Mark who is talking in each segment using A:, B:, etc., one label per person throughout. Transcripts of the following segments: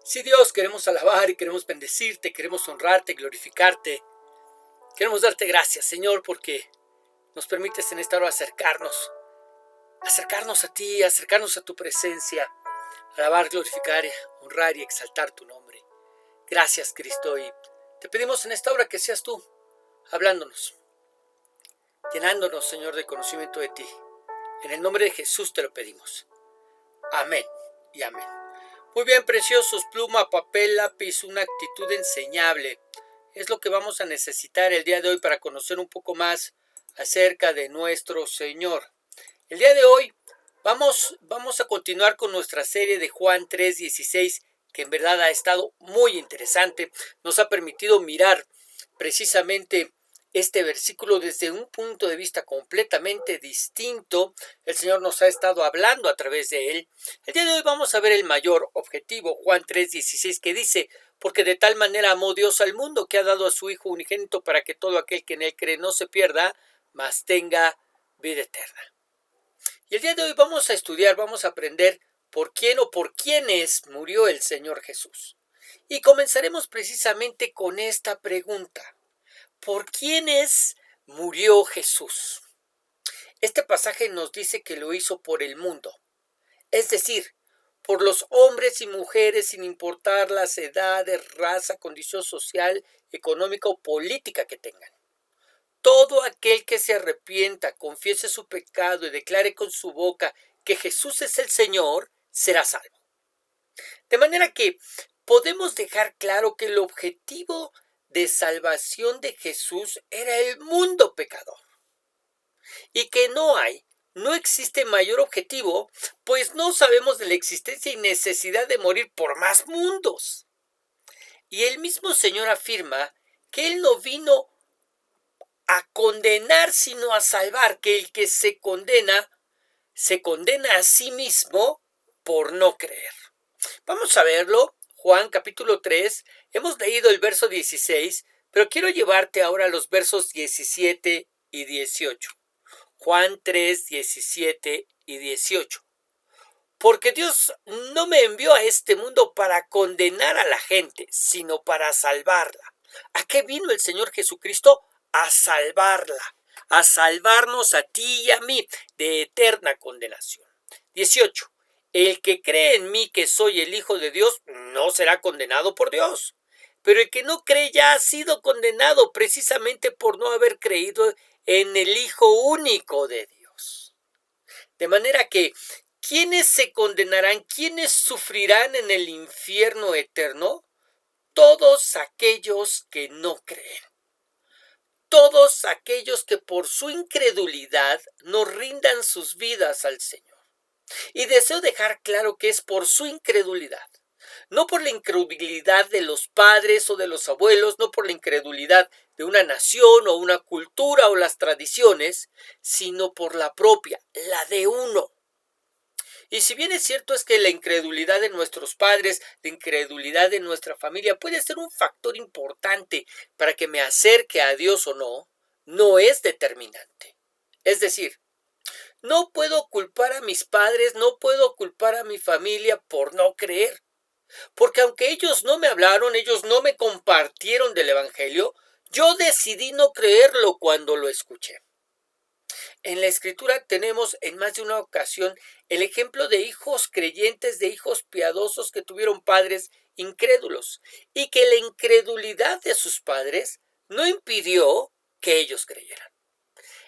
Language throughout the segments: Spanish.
A: Sí, Dios, queremos alabar y queremos bendecirte, queremos honrarte, glorificarte. Queremos darte gracias, Señor, porque nos permites en esta hora acercarnos a ti, acercarnos a tu presencia, alabar, glorificar, honrar y exaltar tu nombre. Gracias, Cristo, y te pedimos en esta hora que seas tú hablándonos, llenándonos, Señor, de conocimiento de ti. En el nombre de Jesús te lo pedimos. Amén y amén. Muy bien, preciosos, pluma, papel, lápiz, una actitud enseñable. Es lo que vamos a necesitar el día de hoy para conocer un poco más acerca de nuestro Señor. El día de hoy vamos a continuar con nuestra serie de Juan 3:16, que en verdad ha estado muy interesante. Nos ha permitido mirar precisamente este versículo desde un punto de vista completamente distinto. El Señor nos ha estado hablando a través de él. El día de hoy vamos a ver el mayor objetivo, Juan 3:16, que dice: porque de tal manera amó Dios al mundo que ha dado a su Hijo unigénito para que todo aquel que en él cree no se pierda, mas tenga vida eterna. Y el día de hoy vamos a estudiar, vamos a aprender por quién o por quiénes murió el Señor Jesús. Y comenzaremos precisamente con esta pregunta: ¿por quiénes murió Jesús? Este pasaje nos dice que lo hizo por el mundo, es decir, por los hombres y mujeres sin importar las edades, raza, condición social, económica o política que tengan. Todo aquel que se arrepienta, confiese su pecado y declare con su boca que Jesús es el Señor, será salvo. De manera que podemos dejar claro que el objetivo de salvación de Jesús era el mundo pecador. Y que no existe mayor objetivo, pues no sabemos de la existencia y necesidad de morir por más mundos. Y el mismo Señor afirma que Él no vino a condenar, sino a salvar, que el que se condena a sí mismo por no creer. Vamos a verlo, Juan capítulo 3, hemos leído el verso 16, pero quiero llevarte ahora a los versos 17 y 18. Juan 3, 17 y 18. Porque Dios no me envió a este mundo para condenar a la gente, sino para salvarla. ¿A qué vino el Señor Jesucristo? A salvarla, a salvarnos a ti y a mí de eterna condenación. 18. El que cree en mí que soy el Hijo de Dios no será condenado por Dios. Pero el que no cree ya ha sido condenado precisamente por no haber creído en el Hijo único de Dios. De manera que, ¿quiénes se condenarán? ¿Quiénes sufrirán en el infierno eterno? Todos aquellos que no creen. Todos aquellos que por su incredulidad no rindan sus vidas al Señor. Y deseo dejar claro que es por su incredulidad. No por la incredulidad de los padres o de los abuelos, no por la incredulidad de una nación o una cultura o las tradiciones, sino por la propia, la de uno. Y si bien es cierto es que la incredulidad de nuestros padres, la incredulidad de nuestra familia puede ser un factor importante para que me acerque a Dios o no, no es determinante. Es decir, no puedo culpar a mis padres, no puedo culpar a mi familia por no creer. Porque aunque ellos no me hablaron, ellos no me compartieron del Evangelio, yo decidí no creerlo cuando lo escuché. En la Escritura tenemos en más de una ocasión el ejemplo de hijos creyentes, de hijos piadosos que tuvieron padres incrédulos y que la incredulidad de sus padres no impidió que ellos creyeran.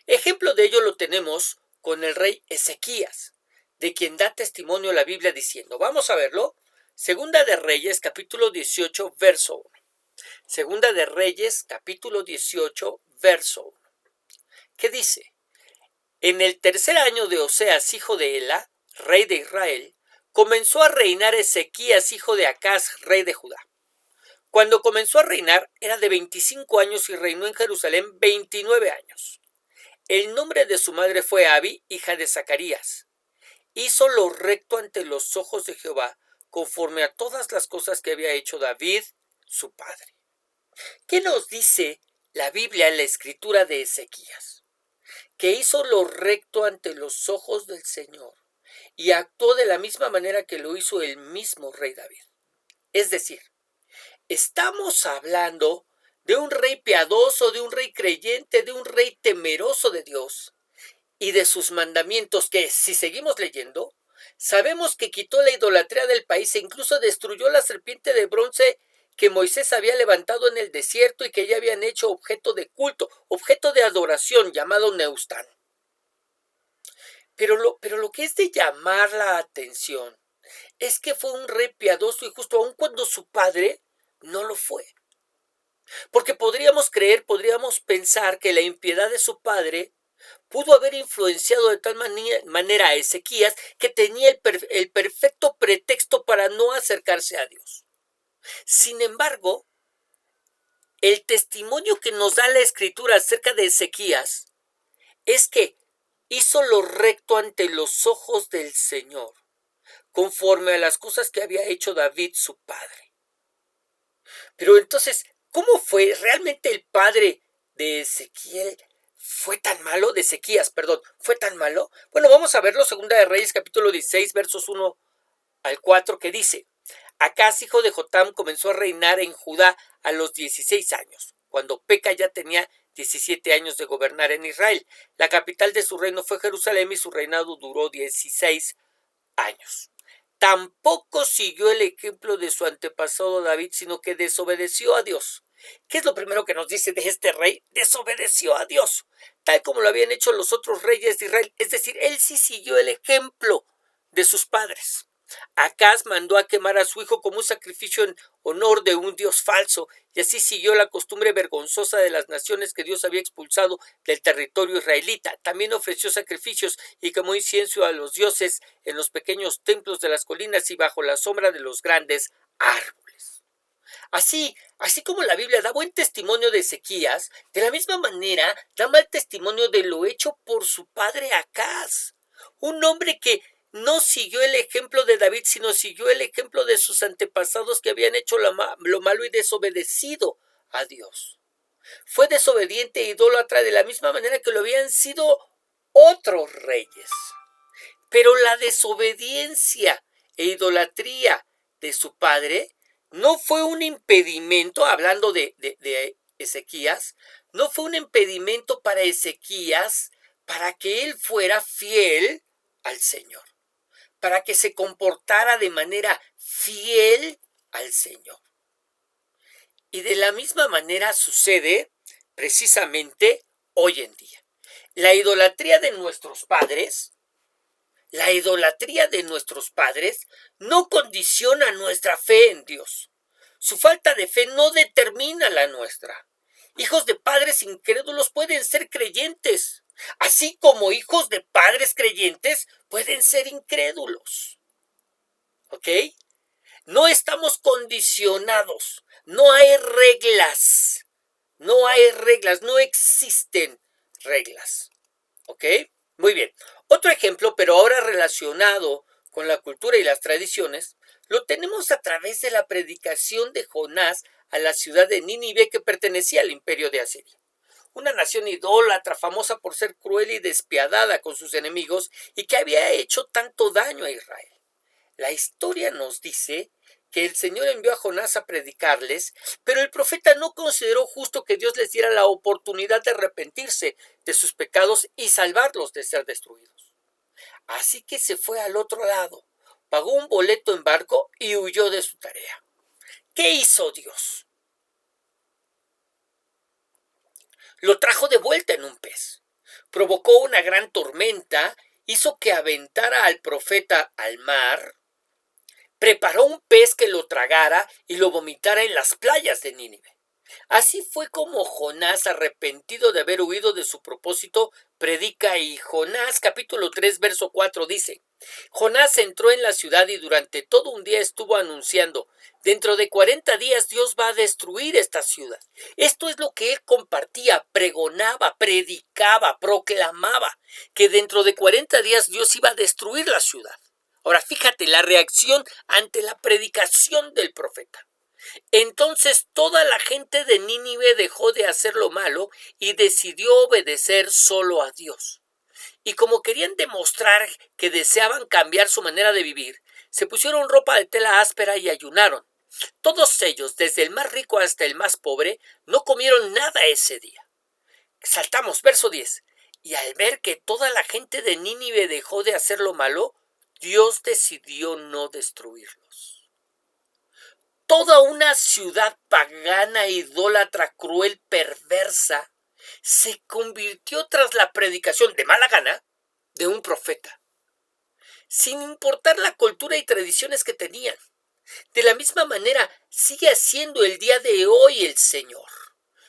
A: Ejemplo de ello lo tenemos con el rey Ezequías, de quien da testimonio la Biblia diciendo, vamos a verlo, Segunda de Reyes, capítulo 18, verso 1. Segunda de Reyes, capítulo 18, verso 1. ¿Qué dice? En el tercer año de Oseas, hijo de Ela, rey de Israel, comenzó a reinar Ezequías, hijo de Acaz, rey de Judá. Cuando comenzó a reinar, era de 25 años y reinó en Jerusalén 29 años. El nombre de su madre fue Abi, hija de Zacarías. Hizo lo recto ante los ojos de Jehová, conforme a todas las cosas que había hecho David, su padre. ¿Qué nos dice la Biblia en la escritura de Ezequías? Que hizo lo recto ante los ojos del Señor y actuó de la misma manera que lo hizo el mismo rey David. Es decir, estamos hablando de un rey piadoso, de un rey creyente, de un rey temeroso de Dios y de sus mandamientos que, si seguimos leyendo, sabemos que quitó la idolatría del país e incluso destruyó la serpiente de bronce que Moisés había levantado en el desierto y que ya habían hecho objeto de culto, objeto de adoración, llamado Neustán. Pero lo que es de llamar la atención es que fue un rey piadoso y justo, aun cuando su padre no lo fue. Porque podríamos creer, podríamos pensar que la impiedad de su padre pudo haber influenciado de tal manera a Ezequías que tenía el perfecto pretexto para no acercarse a Dios. Sin embargo, el testimonio que nos da la Escritura acerca de Ezequías es que hizo lo recto ante los ojos del Señor, conforme a las cosas que había hecho David su padre. Pero entonces, ¿cómo fue? ¿Realmente el padre de Ezequiel fue tan malo? De Ezequías, perdón, ¿fue tan malo? Bueno, vamos a verlo, Segunda de Reyes, capítulo 16, versos 1 al 4, que dice: Acaz, hijo de Jotam, comenzó a reinar en Judá a los 16 años, cuando Peca ya tenía 17 años de gobernar en Israel. La capital de su reino fue Jerusalén y su reinado duró 16 años. Tampoco siguió el ejemplo de su antepasado David, sino que desobedeció a Dios. ¿Qué es lo primero que nos dice de este rey? Desobedeció a Dios, tal como lo habían hecho los otros reyes de Israel. Es decir, él sí siguió el ejemplo de sus padres. Acaz mandó a quemar a su hijo como un sacrificio en honor de un dios falso, y así siguió la costumbre vergonzosa de las naciones que Dios había expulsado del territorio israelita. También ofreció sacrificios y quemó incienso a los dioses en los pequeños templos de las colinas y bajo la sombra de los grandes árboles. Así como la Biblia da buen testimonio de Ezequías, de la misma manera da mal testimonio de lo hecho por su padre Acaz, un hombre que no siguió el ejemplo de David, sino siguió el ejemplo de sus antepasados que habían hecho lo malo y desobedecido a Dios. Fue desobediente e idólatra de la misma manera que lo habían sido otros reyes. Pero la desobediencia e idolatría de su padre no fue un impedimento, hablando de Ezequías, no fue un impedimento para Ezequías para que él fuera fiel al Señor, para que se comportara de manera fiel al Señor. Y de la misma manera sucede precisamente hoy en día. La idolatría de nuestros padres no condiciona nuestra fe en Dios. Su falta de fe no determina la nuestra. Hijos de padres incrédulos pueden ser creyentes, así como hijos de padres creyentes pueden ser incrédulos. ¿Ok? No estamos condicionados, no hay reglas, no existen reglas. ¿Ok? Muy bien. Otro ejemplo, pero ahora relacionado con la cultura y las tradiciones, lo tenemos a través de la predicación de Jonás a la ciudad de Nínive, que pertenecía al imperio de Asiria. Una nación idólatra, famosa por ser cruel y despiadada con sus enemigos y que había hecho tanto daño a Israel. La historia nos dice que el Señor envió a Jonás a predicarles, pero el profeta no consideró justo que Dios les diera la oportunidad de arrepentirse de sus pecados y salvarlos de ser destruidos. Así que se fue al otro lado, pagó un boleto en barco y huyó de su tarea. ¿Qué hizo Dios? Lo trajo de vuelta en un pez. Provocó una gran tormenta, hizo que aventara al profeta al mar, preparó un pez que lo tragara y lo vomitara en las playas de Nínive. Así fue como Jonás, arrepentido de haber huido de su propósito, predica, y Jonás capítulo 3 verso 4 dice: Jonás entró en la ciudad y durante todo un día estuvo anunciando: dentro de 40 días Dios va a destruir esta ciudad. Esto es lo que él compartía, pregonaba, predicaba, proclamaba, que dentro de 40 días Dios iba a destruir la ciudad. Ahora fíjate la reacción ante la predicación del profeta. Entonces toda la gente de Nínive dejó de hacer lo malo y decidió obedecer solo a Dios. Y como querían demostrar que deseaban cambiar su manera de vivir, se pusieron ropa de tela áspera y ayunaron. Todos ellos, desde el más rico hasta el más pobre, no comieron nada ese día. Saltamos, verso 10. Y al ver que toda la gente de Nínive dejó de hacer lo malo, Dios decidió no destruirlos. Toda una ciudad pagana, idólatra, cruel, perversa, se convirtió tras la predicación de mala gana de un profeta, sin importar la cultura y tradiciones que tenían. De la misma manera, sigue haciendo el día de hoy el Señor.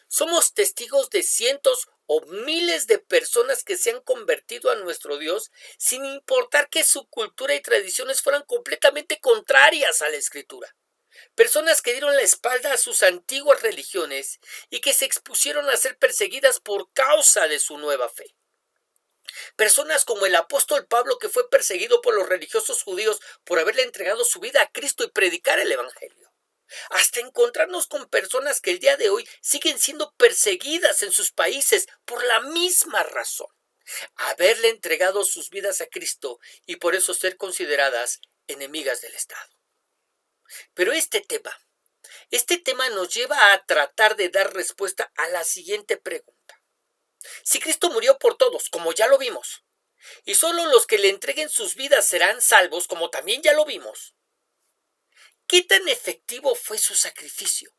A: Somos testigos de cientos o miles de personas que se han convertido a nuestro Dios sin importar que su cultura y tradiciones fueran completamente contrarias a la Escritura. Personas que dieron la espalda a sus antiguas religiones y que se expusieron a ser perseguidas por causa de su nueva fe. Personas como el apóstol Pablo, que fue perseguido por los religiosos judíos por haberle entregado su vida a Cristo y predicar el Evangelio. Hasta encontrarnos con personas que el día de hoy siguen siendo perseguidas en sus países por la misma razón. Haberle entregado sus vidas a Cristo y por eso ser consideradas enemigas del Estado. Pero este tema nos lleva a tratar de dar respuesta a la siguiente pregunta. Si Cristo murió por todos, como ya lo vimos, y solo los que le entreguen sus vidas serán salvos, como también ya lo vimos, ¿qué tan efectivo fue su sacrificio?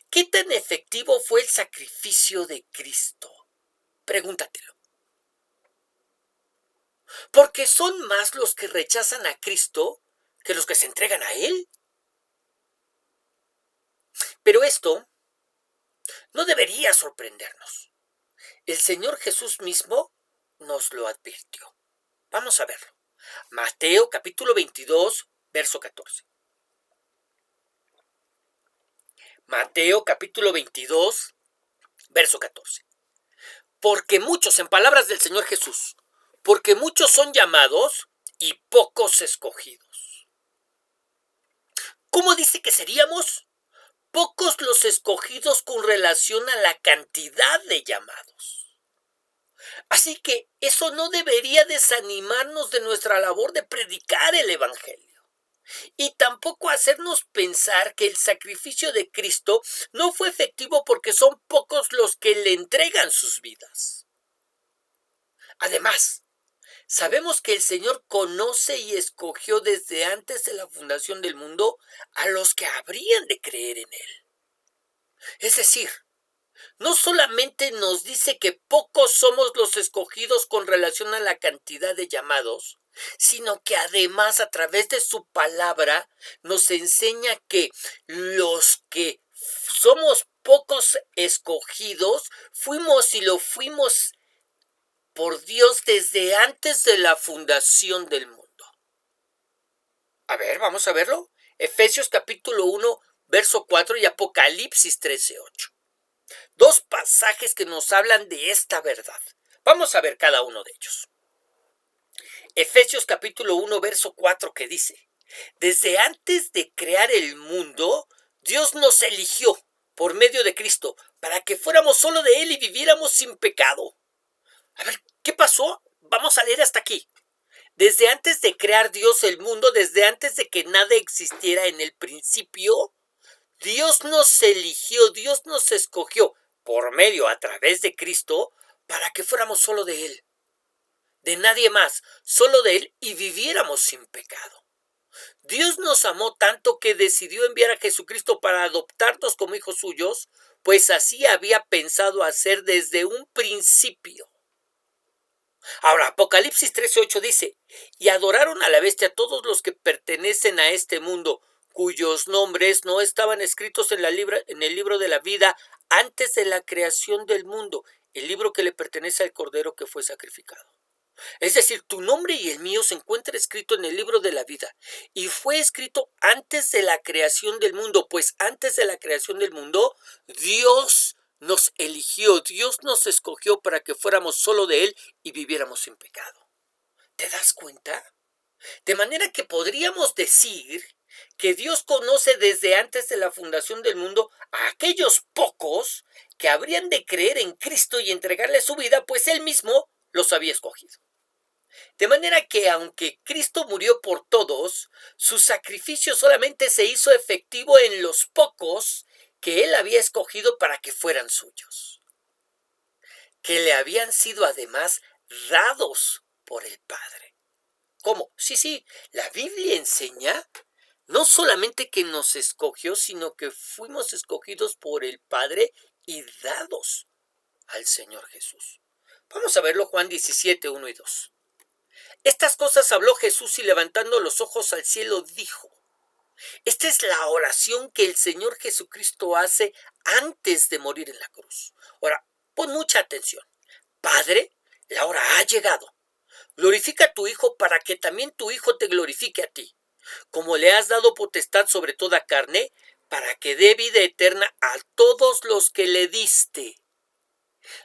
A: ¿Qué tan efectivo fue el sacrificio de Cristo? Pregúntatelo. Porque son más los que rechazan a Cristo que los que se entregan a Él. Pero esto no debería sorprendernos. El Señor Jesús mismo nos lo advirtió. Vamos a verlo. Mateo capítulo 22, verso 14. Mateo capítulo 22, verso 14. Porque muchos, en palabras del Señor Jesús, porque muchos son llamados y pocos escogidos. ¿Cómo dice que seríamos? Pocos los escogidos con relación a la cantidad de llamados. Así que eso no debería desanimarnos de nuestra labor de predicar el Evangelio. Y tampoco hacernos pensar que el sacrificio de Cristo no fue efectivo porque son pocos los que le entregan sus vidas. Además, sabemos que el Señor conoce y escogió desde antes de la fundación del mundo a los que habrían de creer en Él. Es decir, no solamente nos dice que pocos somos los escogidos con relación a la cantidad de llamados, sino que además a través de su palabra nos enseña que los que somos pocos escogidos fuimos y lo fuimos por Dios desde antes de la fundación del mundo. A ver, vamos a verlo. Efesios capítulo 1, verso 4 y Apocalipsis 13:8. Dos pasajes que nos hablan de esta verdad. Vamos a ver cada uno de ellos. Efesios capítulo 1, verso 4 que dice: desde antes de crear el mundo, Dios nos eligió por medio de Cristo para que fuéramos solo de Él y viviéramos sin pecado. A ver, ¿qué pasó? Vamos a leer hasta aquí. Desde antes de crear Dios el mundo, desde antes de que nada existiera en el principio, Dios nos eligió, Dios nos escogió por medio, a través de Cristo, para que fuéramos solo de Él. De nadie más, solo de Él y viviéramos sin pecado. Dios nos amó tanto que decidió enviar a Jesucristo para adoptarnos como hijos suyos, pues así había pensado hacer desde un principio. Ahora, Apocalipsis 13:8 dice: y adoraron a la bestia todos los que pertenecen a este mundo, cuyos nombres no estaban escritos en el libro de la vida antes de la creación del mundo, el libro que le pertenece al Cordero que fue sacrificado. Es decir, tu nombre y el mío se encuentra escrito en el libro de la vida y fue escrito antes de la creación del mundo, pues antes de la creación del mundo, Dios nos eligió, Dios nos escogió para que fuéramos solo de Él y viviéramos sin pecado. ¿Te das cuenta? De manera que podríamos decir que Dios conoce desde antes de la fundación del mundo a aquellos pocos que habrían de creer en Cristo y entregarle su vida, pues Él mismo los había escogido. De manera que aunque Cristo murió por todos, su sacrificio solamente se hizo efectivo en los pocos que él había escogido para que fueran suyos, que le habían sido además dados por el Padre. ¿Cómo? Sí, la Biblia enseña no solamente que nos escogió, sino que fuimos escogidos por el Padre y dados al Señor Jesús. Vamos a verlo, Juan 17, 1 y 2. Estas cosas habló Jesús y levantando los ojos al cielo dijo. Esta es la oración que el Señor Jesucristo hace antes de morir en la cruz. Ahora, pon mucha atención. Padre, la hora ha llegado. Glorifica a tu Hijo para que también tu Hijo te glorifique a ti, como le has dado potestad sobre toda carne, para que dé vida eterna a todos los que le diste.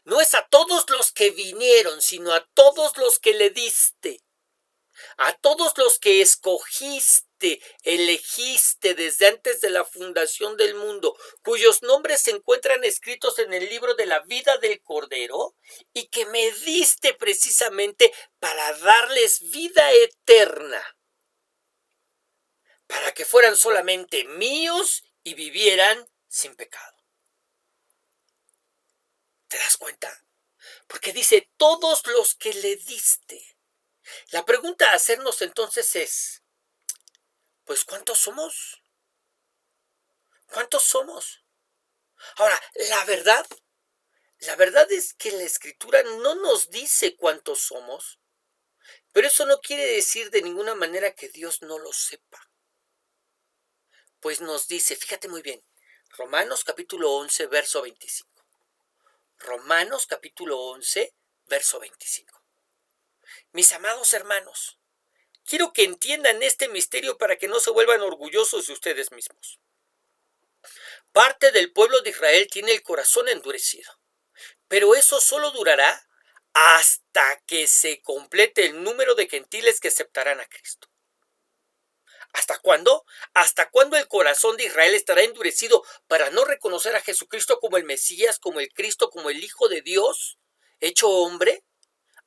A: No es a todos los que vinieron, sino a todos los que le diste. A todos los que escogiste, elegiste desde antes de la fundación del mundo, cuyos nombres se encuentran escritos en el libro de la vida del Cordero, y que me diste precisamente para darles vida eterna, para que fueran solamente míos y vivieran sin pecado. ¿Te das cuenta? Porque dice, todos los que le diste. La pregunta a hacernos entonces es, pues, ¿cuántos somos? ¿Cuántos somos? Ahora, la verdad es que la Escritura no nos dice cuántos somos, pero eso no quiere decir de ninguna manera que Dios no lo sepa. Pues nos dice, fíjate muy bien, Romanos capítulo 11, verso 25. Romanos capítulo 11, verso 25. Mis amados hermanos, quiero que entiendan este misterio para que no se vuelvan orgullosos de ustedes mismos. Parte del pueblo de Israel tiene el corazón endurecido, pero eso solo durará hasta que se complete el número de gentiles que aceptarán a Cristo. ¿Hasta cuándo? ¿Hasta cuándo el corazón de Israel estará endurecido para no reconocer a Jesucristo como el Mesías, como el Cristo, como el Hijo de Dios, hecho hombre?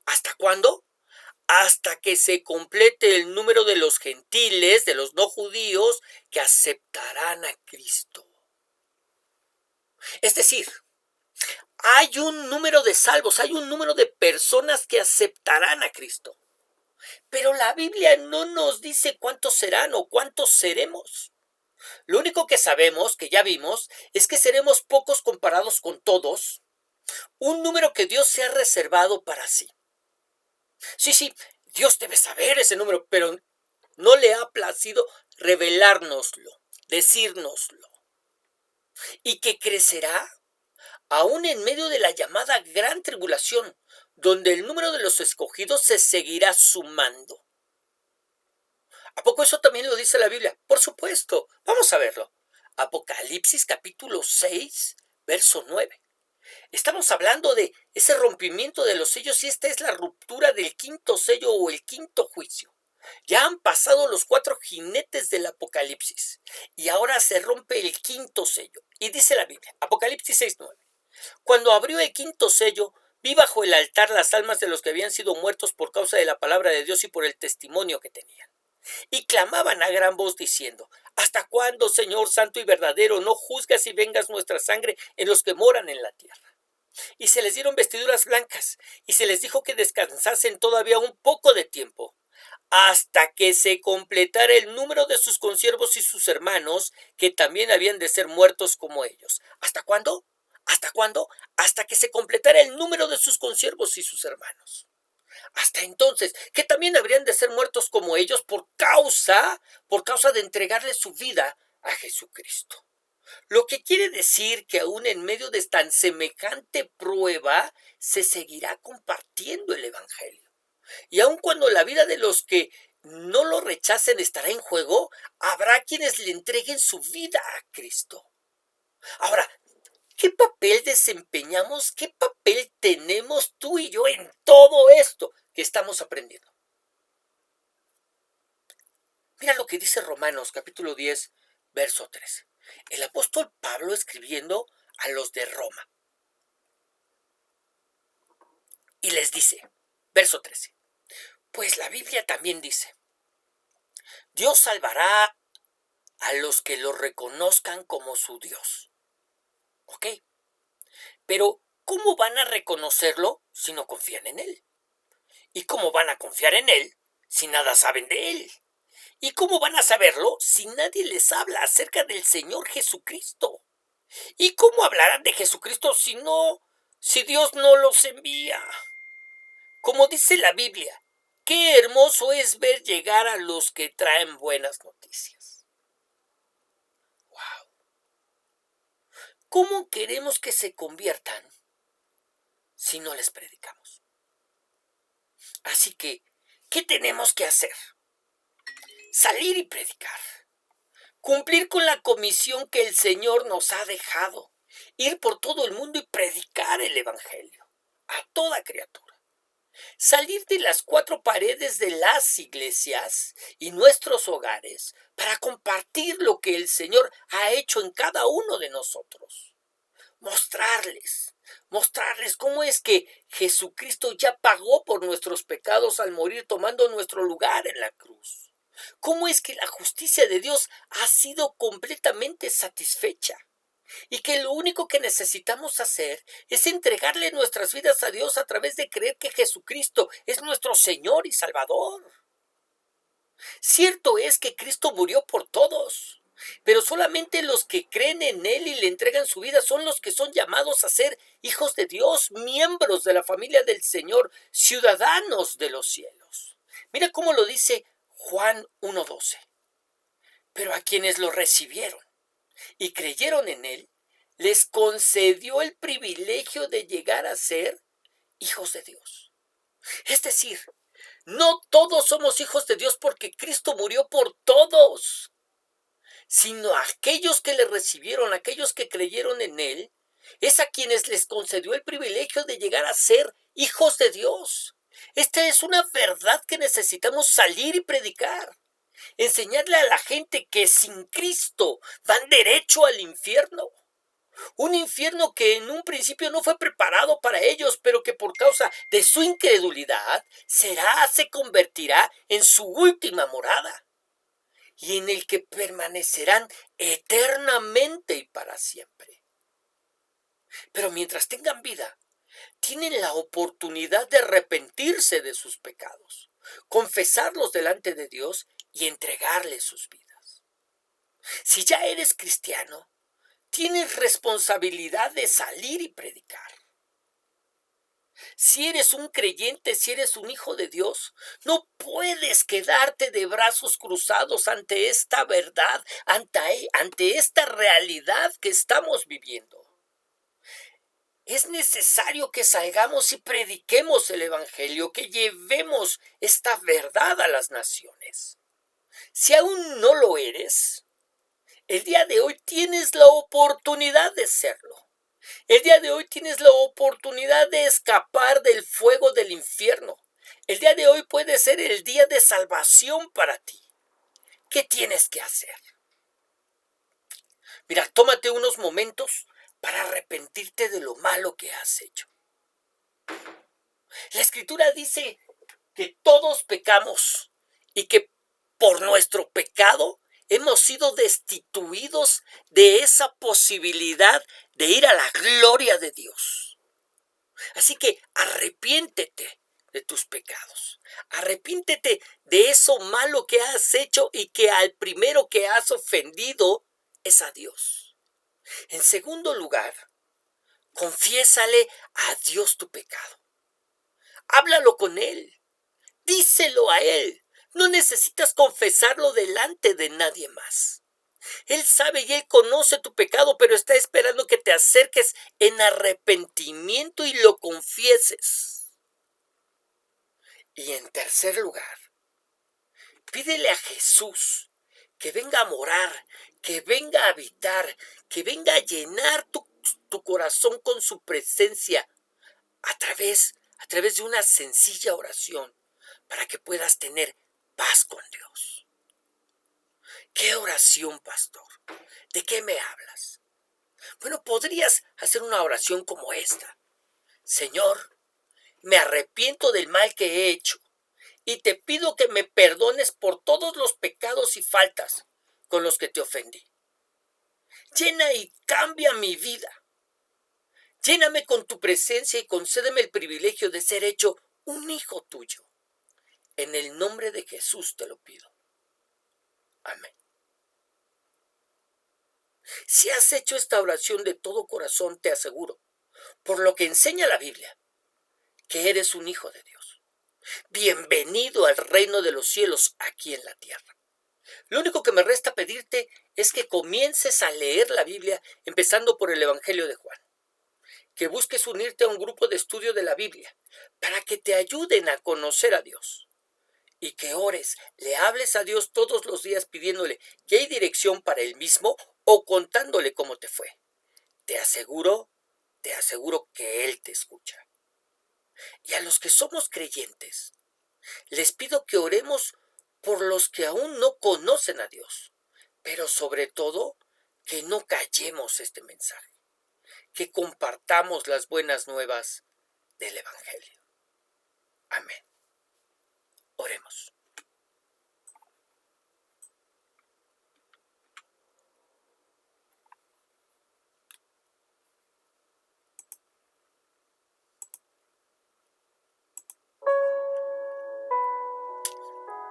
A: ¿Hasta cuándo? Hasta que se complete el número de los gentiles, de los no judíos, que aceptarán a Cristo. Es decir, hay un número de salvos, hay un número de personas que aceptarán a Cristo. Pero la Biblia no nos dice cuántos serán o cuántos seremos. Lo único que sabemos, que ya vimos, es que seremos pocos comparados con todos, un número que Dios se ha reservado para sí. Sí, Dios debe saber ese número, pero no le ha placido revelárnoslo, decírnoslo. Y que crecerá aún en medio de la llamada gran tribulación, donde el número de los escogidos se seguirá sumando. ¿A poco eso también lo dice la Biblia? Por supuesto, vamos a verlo. Apocalipsis capítulo 6, verso 9. Estamos hablando de ese rompimiento de los sellos y esta es la ruptura del quinto sello o el quinto juicio. Ya han pasado los 4 jinetes del Apocalipsis y ahora se rompe el quinto sello. Y dice la Biblia, Apocalipsis 6:9. Cuando abrió el quinto sello, vi bajo el altar las almas de los que habían sido muertos por causa de la palabra de Dios y por el testimonio que tenían. Y clamaban a gran voz diciendo, ¿hasta cuándo, Señor santo y verdadero, no juzgas y vengas nuestra sangre en los que moran en la tierra? Y se les dieron vestiduras blancas, y se les dijo que descansasen todavía un poco de tiempo, hasta que se completara el número de sus consiervos y sus hermanos, que también habían de ser muertos como ellos. ¿Hasta cuándo? ¿Hasta cuándo? Hasta que se completara el número de sus consiervos y sus hermanos. Hasta entonces, que también habrían de ser muertos como ellos por causa de entregarle su vida a Jesucristo. Lo que quiere decir que aún en medio de tan semejante prueba, se seguirá compartiendo el Evangelio. Y aun cuando la vida de los que no lo rechacen estará en juego, habrá quienes le entreguen su vida a Cristo. Ahora, ¿qué papel desempeñamos, qué papel tenemos tú y yo en todo esto que estamos aprendiendo? Mira lo que dice Romanos capítulo 10, verso 13. El apóstol Pablo escribiendo a los de Roma. Y les dice, verso 13, Pues la Biblia también dice, Dios salvará a los que lo reconozcan como su Dios. ¿Ok? Pero, ¿cómo van a reconocerlo si no confían en Él? ¿Y cómo van a confiar en Él si nada saben de Él? ¿Y cómo van a saberlo si nadie les habla acerca del Señor Jesucristo? ¿Y cómo hablarán de Jesucristo si Dios no los envía? Como dice la Biblia, qué hermoso es ver llegar a los que traen buenas noticias. ¡Wow! ¿Cómo queremos que se conviertan si no les predicamos? Así que, ¿qué tenemos que hacer? Salir y predicar. Cumplir con la comisión que el Señor nos ha dejado. Ir por todo el mundo y predicar el Evangelio a toda criatura. Salir de las cuatro paredes de las iglesias y nuestros hogares para compartir lo que el Señor ha hecho en cada uno de nosotros. Mostrarles cómo es que Jesucristo ya pagó por nuestros pecados al morir tomando nuestro lugar en la cruz. Cómo es que la justicia de Dios ha sido completamente satisfecha y que lo único que necesitamos hacer es entregarle nuestras vidas a Dios a través de creer que Jesucristo es nuestro Señor y Salvador. Cierto es que Cristo murió por todos, pero solamente los que creen en Él y le entregan su vida son los que son llamados a ser hijos de Dios, miembros de la familia del Señor, ciudadanos de los cielos. Mira cómo lo dice Juan 1:12. Pero a quienes lo recibieron y creyeron en Él, les concedió el privilegio de llegar a ser hijos de Dios. Es decir, no todos somos hijos de Dios porque Cristo murió por todos, sino aquellos que le recibieron, aquellos que creyeron en Él, es a quienes les concedió el privilegio de llegar a ser hijos de Dios. Esta es una verdad que necesitamos salir y predicar. Enseñarle a la gente que sin Cristo van derecho al infierno. Un infierno que en un principio no fue preparado para ellos, pero que por causa de su incredulidad se convertirá en su última morada y en el que permanecerán eternamente y para siempre. Pero mientras tengan vida, tienen la oportunidad de arrepentirse de sus pecados, confesarlos delante de Dios y entregarle sus vidas. Si ya eres cristiano, tienes responsabilidad de salir y predicar. Si eres un creyente, si eres un hijo de Dios, no puedes quedarte de brazos cruzados ante esta verdad, ante esta realidad que estamos viviendo. Es necesario que salgamos y prediquemos el Evangelio, que llevemos esta verdad a las naciones. Si aún no lo eres, el día de hoy tienes la oportunidad de serlo. El día de hoy tienes la oportunidad de escapar del fuego del infierno. El día de hoy puede ser el día de salvación para ti. ¿Qué tienes que hacer? Mira, tómate unos momentos para arrepentirte de lo malo que has hecho. La Escritura dice que todos pecamos y que por nuestro pecado hemos sido destituidos de esa posibilidad de ir a la gloria de Dios. Así que arrepiéntete de tus pecados. Arrepiéntete de eso malo que has hecho y que al primero que has ofendido es a Dios. En segundo lugar, confiésale a Dios tu pecado. Háblalo con Él. Díselo a Él. No necesitas confesarlo delante de nadie más. Él sabe y Él conoce tu pecado, pero está esperando que te acerques en arrepentimiento y lo confieses. Y en tercer lugar, pídele a Jesús que venga a morar, que venga a habitar, que venga a llenar tu corazón con su presencia a través de una sencilla oración para que puedas tener paz con Dios. ¿Qué oración, pastor? ¿De qué me hablas? Bueno, podrías hacer una oración como esta. Señor, me arrepiento del mal que he hecho y te pido que me perdones por todos los pecados y faltas con los que te ofendí. Llena y cambia mi vida. Lléname con tu presencia y concédeme el privilegio de ser hecho un hijo tuyo. En el nombre de Jesús te lo pido. Amén. Si has hecho esta oración de todo corazón, te aseguro, por lo que enseña la Biblia, que eres un hijo de Dios. Bienvenido al reino de los cielos aquí en la tierra. Lo único que me resta pedirte es que comiences a leer la Biblia empezando por el Evangelio de Juan. Que busques unirte a un grupo de estudio de la Biblia para que te ayuden a conocer a Dios. Y que ores, le hables a Dios todos los días pidiéndole que hay dirección para él mismo o contándole cómo te fue. Te aseguro que Él te escucha. Y a los que somos creyentes, les pido que oremos por los que aún no conocen a Dios, pero sobre todo que no callemos este mensaje, que compartamos las buenas nuevas del Evangelio. Amén. Oremos.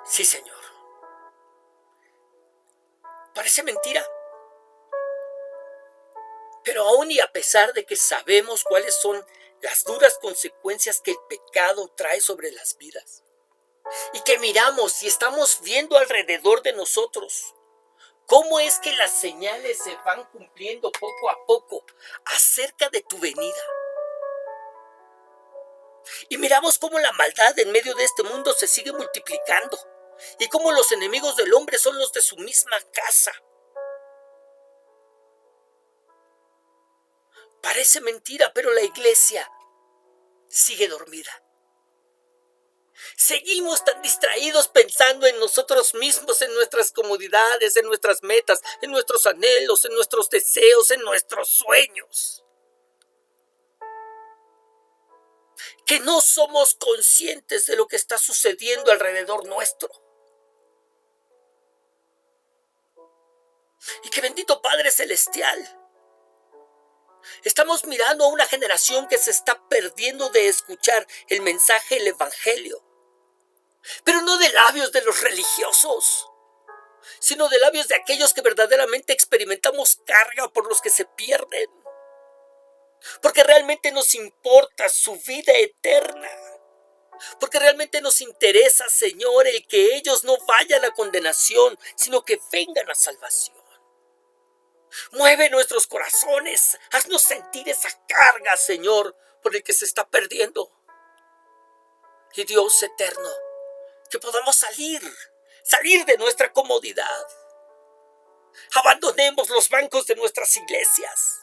A: Sí, Señor. Parece mentira, pero aún y a pesar de que sabemos cuáles son las duras consecuencias que el pecado trae sobre las vidas, y que miramos y estamos viendo alrededor de nosotros cómo es que las señales se van cumpliendo poco a poco acerca de tu venida. Y miramos cómo la maldad en medio de este mundo se sigue multiplicando y cómo los enemigos del hombre son los de su misma casa. Parece mentira, pero la iglesia sigue dormida. Seguimos tan distraídos pensando en nosotros mismos, en nuestras comodidades, en nuestras metas, en nuestros anhelos, en nuestros deseos, en nuestros sueños, que no somos conscientes de lo que está sucediendo alrededor nuestro. Y que bendito Padre Celestial, estamos mirando a una generación que se está perdiendo de escuchar el mensaje del Evangelio, pero no de labios de los religiosos, sino de labios de aquellos que verdaderamente experimentamos carga por los que se pierden, porque realmente nos importa su vida eterna, porque realmente nos interesa, Señor, el que ellos no vayan a condenación, sino que vengan a salvación. Mueve nuestros corazones, haznos sentir esa carga, Señor, por el que se está perdiendo. Y Dios eterno, que podamos salir de nuestra comodidad. Abandonemos los bancos de nuestras iglesias.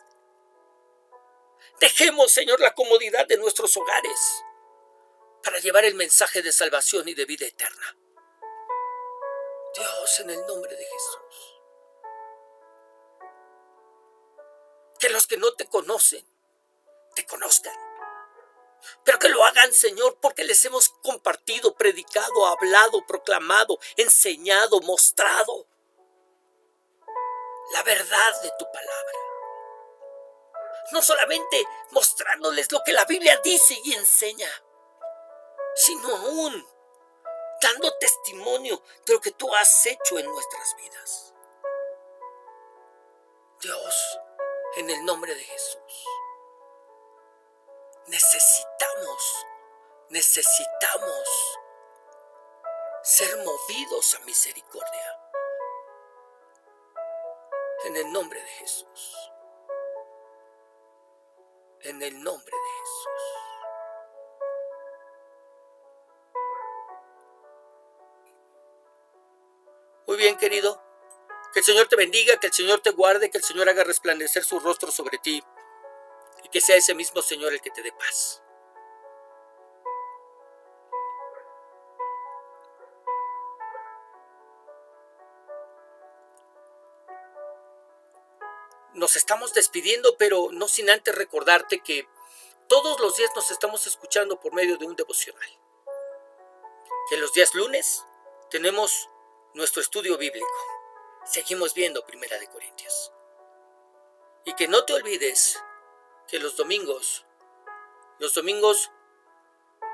A: Dejemos, Señor, la comodidad de nuestros hogares para llevar el mensaje de salvación y de vida eterna. Dios, en el nombre de Jesús, que los que no te conocen, te conozcan. Pero que lo hagan, Señor, porque les hemos compartido, predicado, hablado, proclamado, enseñado, mostrado la verdad de tu palabra. No solamente mostrándoles lo que la Biblia dice y enseña, sino aún dando testimonio de lo que tú has hecho en nuestras vidas. Dios, en el nombre de Jesús, necesitamos ser movidos a misericordia. En el nombre de Jesús. En el nombre de Jesús. Muy bien, querido. Que el Señor te bendiga, que el Señor te guarde, que el Señor haga resplandecer su rostro sobre ti y que sea ese mismo Señor el que te dé paz. Nos estamos despidiendo, pero no sin antes recordarte que todos los días nos estamos escuchando por medio de un devocional. que los días lunes tenemos nuestro estudio bíblico. Seguimos viendo Primera de Corintios. Y que no te olvides que los domingos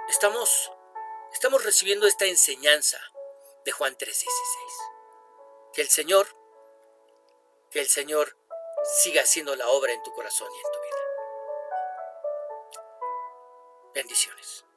A: estamos recibiendo esta enseñanza de Juan 3:16. Que el Señor siga haciendo la obra en tu corazón y en tu vida. Bendiciones.